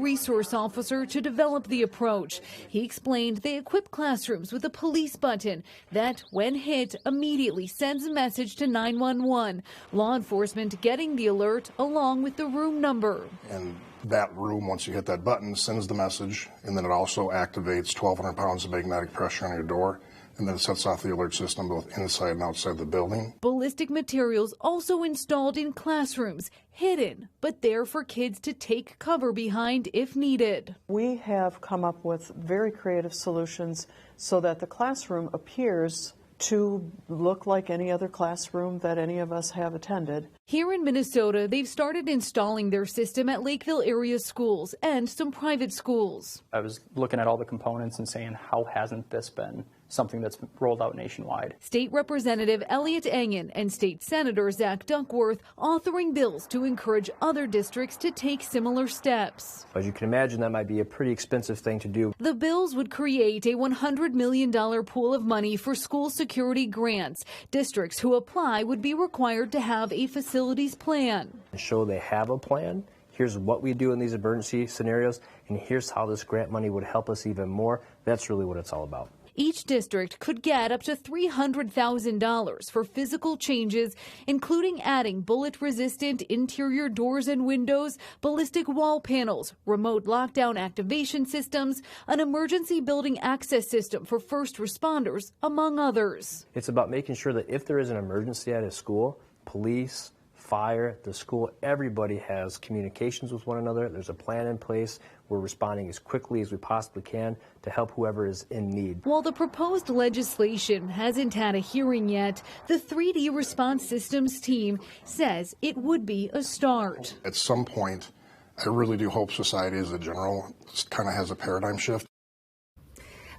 resource officer to develop the approach. He explained they equip classrooms with a police button that, when hit, immediately sends a message to 911. Law enforcement getting the alert along with the room number. And that room, once you hit that button, sends the message, and then it also activates 1,200 pounds of magnetic pressure on your door, and then it sets off the alert system both inside and outside the building. Ballistic materials also installed in classrooms, hidden, but there for kids to take cover behind if needed. We have come up with very creative solutions so that the classroom appears to look like any other classroom that any of us have attended. Here in Minnesota, they've started installing their system at Lakeville area schools and some private schools. I was looking at all the components and saying, how hasn't this been something that's rolled out nationwide? State Representative Elliot Engen and State Senator Zach Duckworth authoring bills to encourage other districts to take similar steps. As you can imagine, that might be a pretty expensive thing to do. The bills would create a $100 million pool of money for school security grants. Districts who apply would be required to have a facilities plan. Show they have a plan. Here's what we do in these emergency scenarios, and here's how this grant money would help us even more. That's really what it's all about. Each district could get up to $300,000 for physical changes, including adding bullet-resistant interior doors and windows, ballistic wall panels, remote lockdown activation systems, an emergency building access system for first responders, among others. It's about making sure that if there is an emergency at a school, police, fire, the school, everybody has communications with one another. There's a plan in place. We're responding as quickly as we possibly can to help whoever is in need. While the proposed legislation hasn't had a hearing yet, the 3D response systems team says it would be a start. At some point, I really do hope society as a general kind of has a paradigm shift.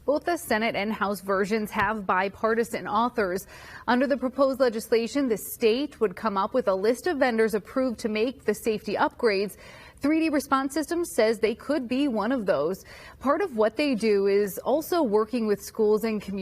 Both the Senate and House versions have bipartisan authors. Under the proposed legislation, the state would come up with a list of vendors approved to make the safety upgrades. 3D Response Systems says they could be one of those. Part of what they do is also working with schools and communities